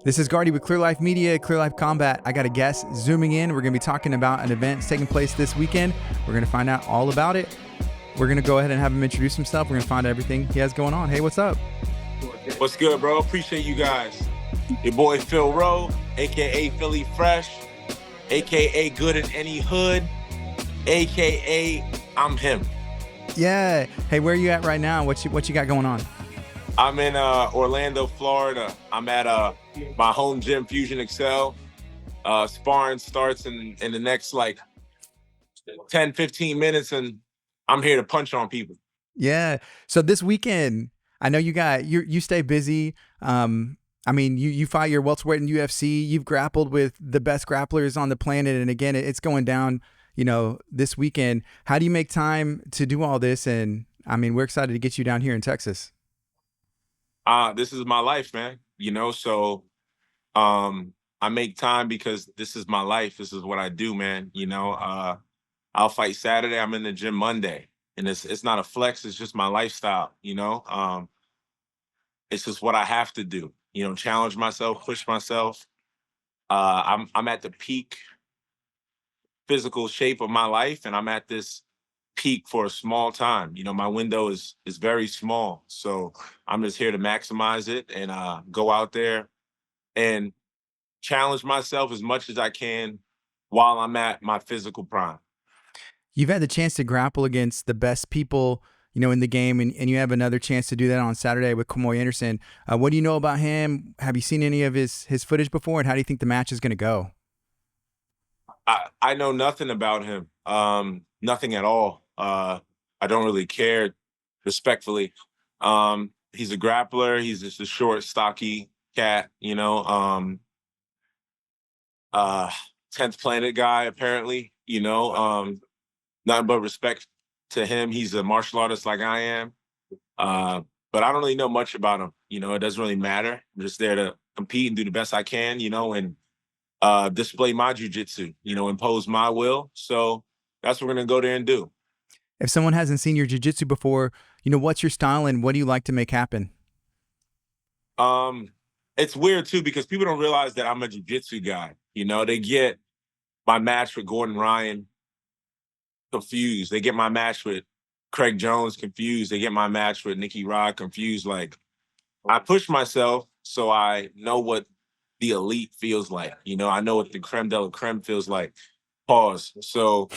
This is Gardy with Clear Life Media, Clear Life Combat. I got a guest zooming in. We're going to be talking about an event that's taking place this weekend. We're going to find out all about it. We're going to go ahead and have him introduce himself. We're going to find out everything he has going on. Hey, what's up? What's good, bro? Appreciate you guys. Your boy Phil Rowe, a.k.a. Philly Fresh, a.k.a. Good in Any Hood, a.k.a. I'm him. Yeah. Hey, where are you at right now? What you got going on? I'm in Orlando, Florida. I'm at my home gym, Fusion Excel. Sparring starts in the next 10, 15 minutes, and I'm here to punch on people. Yeah. So this weekend, I know you stay busy. I mean, you fight your welterweight in UFC. You've grappled with the best grapplers on the planet, and again, it's going down, this weekend. How do you make time to do all this? And I mean, we're excited to get you down here in Texas. This is my life, man. So I make time because this is my life. This is what I do, man. I'll fight Saturday. I'm in the gym Monday, and it's not a flex. It's just my lifestyle. It's just what I have to do. Challenge myself, push myself. I'm at the peak physical shape of my life, and I'm at this peak for a small time. My window is very small, so I'm just here to maximize it and go out there and challenge myself as much as I can while I'm at my physical prime. You've had the chance to grapple against the best people, in the game, and you have another chance to do that on Saturday with Kamoy Anderson. What do you know about him? Have you seen any of his footage before, and how do you think the match is going to go? I know nothing about him, nothing at all. I don't really care, respectfully. He's a grappler. He's just a short, stocky cat, 10th planet guy, apparently, nothing but respect to him. He's a martial artist like I am. But I don't really know much about him. It doesn't really matter. I'm just there to compete and do the best I can, and display my jujitsu, impose my will. So that's what we're going to go there and do. If someone hasn't seen your jiu-jitsu before, what's your style and what do you like to make happen? It's weird too, because people don't realize that I'm a jiu-jitsu guy. They get my match with Gordon Ryan confused. They get my match with Craig Jones confused. They get my match with Nicky Rod confused. I push myself so I know what the elite feels like. I know what the creme de la creme feels like. Pause. So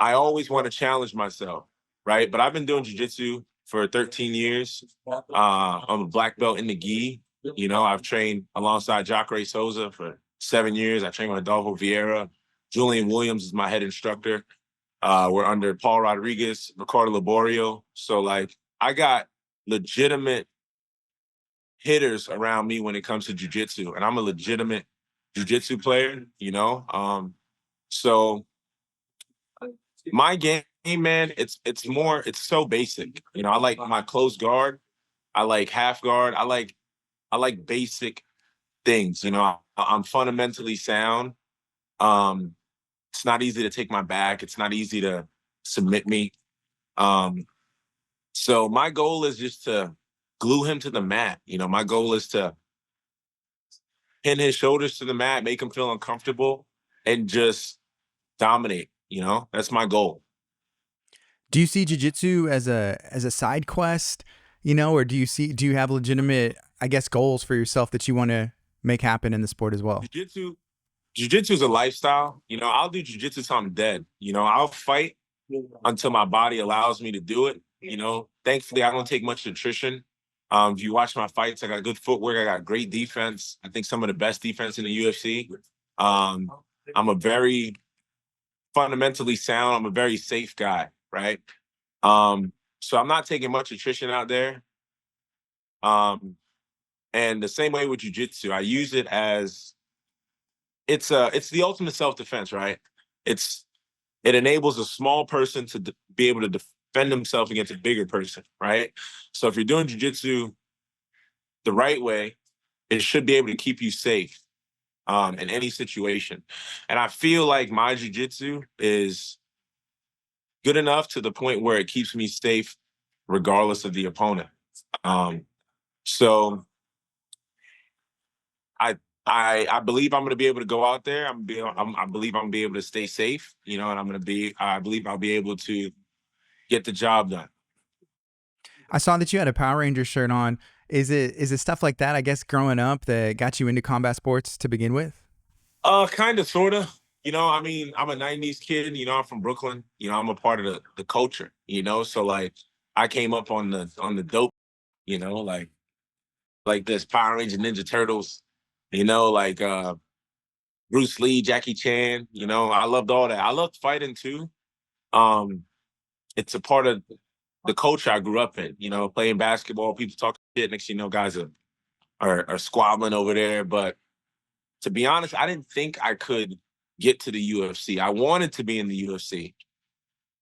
I always want to challenge myself, right? But I've been doing jiu-jitsu for 13 years. I'm a black belt in the gi. I've trained alongside Jacare Souza for 7 years. I trained with Adolfo Vieira. Julian Williams is my head instructor. We're under Paul Rodriguez, Ricardo Laborio. So I got legitimate hitters around me when it comes to jiu-jitsu, and I'm a legitimate jiu-jitsu player, So my game, man, it's so basic. I like my close guard. I like half guard. I like basic things. I'm fundamentally sound. It's not easy to take my back. It's not easy to submit me. So my goal is just to glue him to the mat. My goal is to pin his shoulders to the mat, make him feel uncomfortable, and just dominate. That's my goal. Do you see jiu-jitsu as a side quest, or do you have legitimate, I guess, goals for yourself that you want to make happen in the sport as well? Jiu-jitsu is a lifestyle. I'll do jiu-jitsu till I'm dead. I'll fight until my body allows me to do it. Thankfully, I don't take much nutrition. If you watch my fights, I got good footwork. I got great defense. I think some of the best defense in the UFC. I'm a very fundamentally sound. I'm a very safe guy, right? So I'm not taking much nutrition out there. And the same way with jiu-jitsu, I use it as it's the ultimate self-defense, right? It enables a small person to be able to defend himself against a bigger person, right? So if you're doing jiu-jitsu the right way, it should be able to keep you safe in any situation. And I feel like my jiu-jitsu is good enough to the point where it keeps me safe regardless of the opponent. So I I believe I'm going to be able to go out there. I believe I'm going to be able to stay safe, and I believe I'll be able to get the job done. I saw that you had a Power Ranger shirt on. Is it stuff like that, I guess, growing up that got you into combat sports to begin with? Kind of, sort of. I'm a '90s kid. I'm from Brooklyn. I'm a part of the culture. So like, I came up on the dope. Like this Power Ranger, Ninja Turtles. Like Bruce Lee, Jackie Chan. I loved all that. I loved fighting too. Um, it's a part of the culture I grew up in. Playing basketball, people talk shit. Next, thing you know, guys are squabbling over there. But to be honest, I didn't think I could get to the UFC. I wanted to be in the UFC.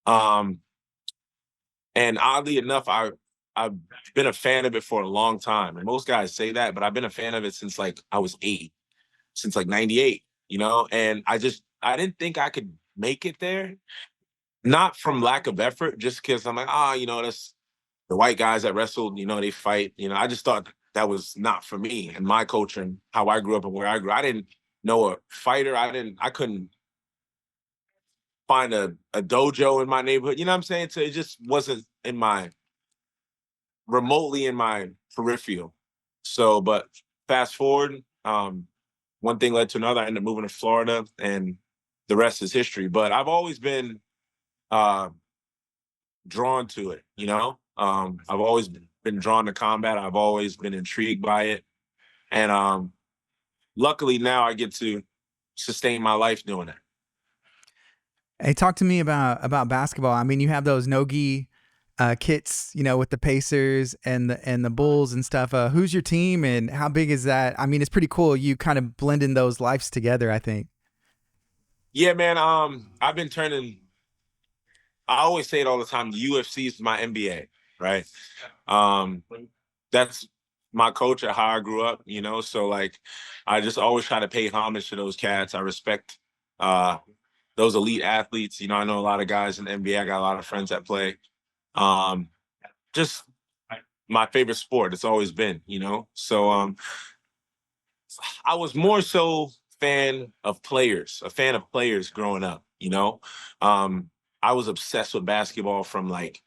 Um, and oddly enough, I've been a fan of it for a long time. And most guys say that, but I've been a fan of it since like I was 8, since like '98. And I didn't think I could make it there. Not from lack of effort, just because I'm like, that's the white guys that wrestled, they fight. I just thought that was not for me and my culture and how I grew up and where I grew. I didn't know a fighter. I couldn't find a dojo in my neighborhood. You know what I'm saying? So it just wasn't remotely in my peripheral. So, but fast forward, one thing led to another. I ended up moving to Florida and the rest is history. But I've always been drawn to it. I've always been drawn to combat. I've always been intrigued by it. And luckily now I get to sustain my life doing it. Hey, talk to me about basketball. I mean, you have those no-gi kits, with the Pacers and the Bulls and stuff. Who's your team and how big is that? I mean, it's pretty cool. You kind of blending those lives together, I think. Yeah, man. I always say it all the time. The UFC is my NBA, right? That's my culture, how I grew up, So like, I just always try to pay homage to those cats. I respect those elite athletes. I know a lot of guys in the NBA. I got a lot of friends that play. Just my favorite sport. It's always been. So I was more so a fan of players growing up. I was obsessed with basketball from like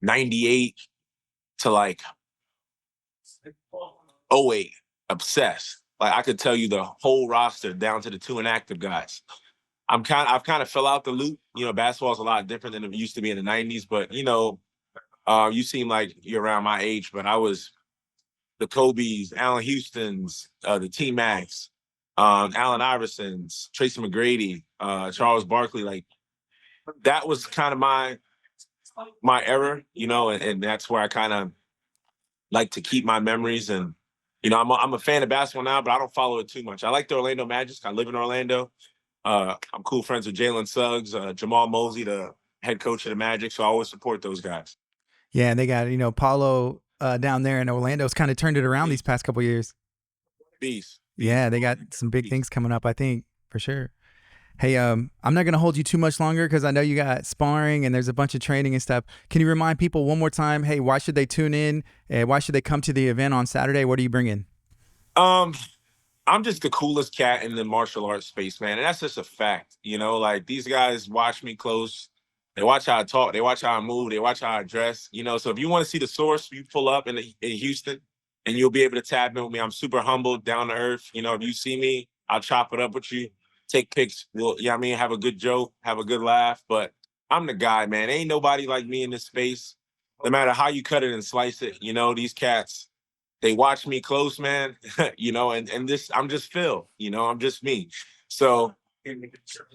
'98 to like '08. Obsessed. Like I could tell you the whole roster down to the 2 inactive guys. I've kind of fell out the loop. Basketball is a lot different than it used to be in the '90s. But you seem like you're around my age. But I was the Kobe's, Allen Houston's, the T Macs, Allen Iverson's, Tracy McGrady, Charles Barkley. Like that was kind of my era. And that's where I kind of like to keep my memories. And I'm a fan of basketball now, but I don't follow it too much. I like the Orlando Magic. I live in Orlando. I'm cool friends with Jalen Suggs, Jamal Mosley, the head coach of the Magic. So I always support those guys. Yeah, and they got, Paulo down there in Orlando's kind of turned it around these past couple years. Beast. Yeah, they got some big things coming up, I think, for sure. Hey, I'm not going to hold you too much longer because I know you got sparring and there's a bunch of training and stuff. Can you remind people one more time, hey, why should they tune in? Why should they come to the event on Saturday? What are you bringing? I'm just the coolest cat in the martial arts space, man. And that's just a fact. Like these guys watch me close. They watch how I talk. They watch how I move. They watch how I dress. So if you want to see the source, you pull up in Houston and you'll be able to tap in with me. I'm super humble, down to earth. If you see me, I'll chop it up with you, take pics. Have a good joke, have a good laugh. But I'm the guy, man. Ain't nobody like me in this space. No matter how you cut it and slice it, these cats, they watch me close, man. And this, I'm just Phil. I'm just me. So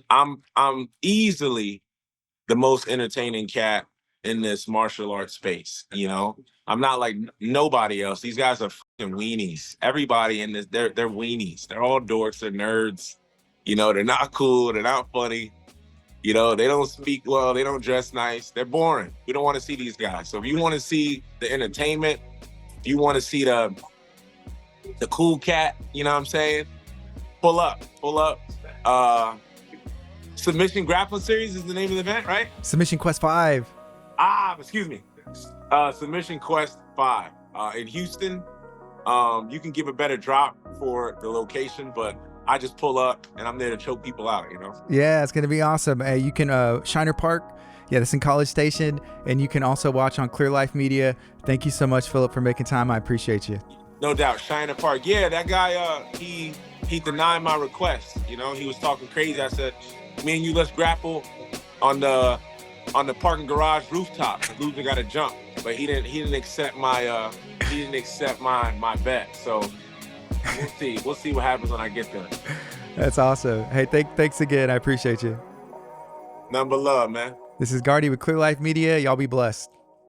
I'm easily the most entertaining cat in this martial arts space. I'm not like nobody else. These guys are fucking weenies. Everybody in this, they're weenies. They're all dorks. They're nerds. They're not cool. They're not funny. They don't speak well. They don't dress nice. They're boring. We don't want to see these guys. So if you want to see the entertainment, if you want to see the cool cat, you know what I'm saying? Pull up. Submission Grappling Series is the name of the event, right? Submission Quest 5. Excuse me. Submission Quest 5 in Houston. You can give a better drop for the location, but I just pull up and I'm there to choke people out, Yeah, it's going to be awesome. Hey, you can Shiner Park. Yeah, that's in College Station. And you can also watch on Clear Life Media. Thank you so much, Philip, for making time. I appreciate you. No doubt. Shiner Park. Yeah, that guy, he denied my request. He was talking crazy. I said, me and you, let's grapple on the parking garage rooftop. The loser got to jump. But he didn't accept my my bet. So we'll see. We'll see what happens when I get there. That's awesome. Hey, thanks again. I appreciate you. Nothing but love, man. This is Gardy with Clear Life Media. Y'all be blessed.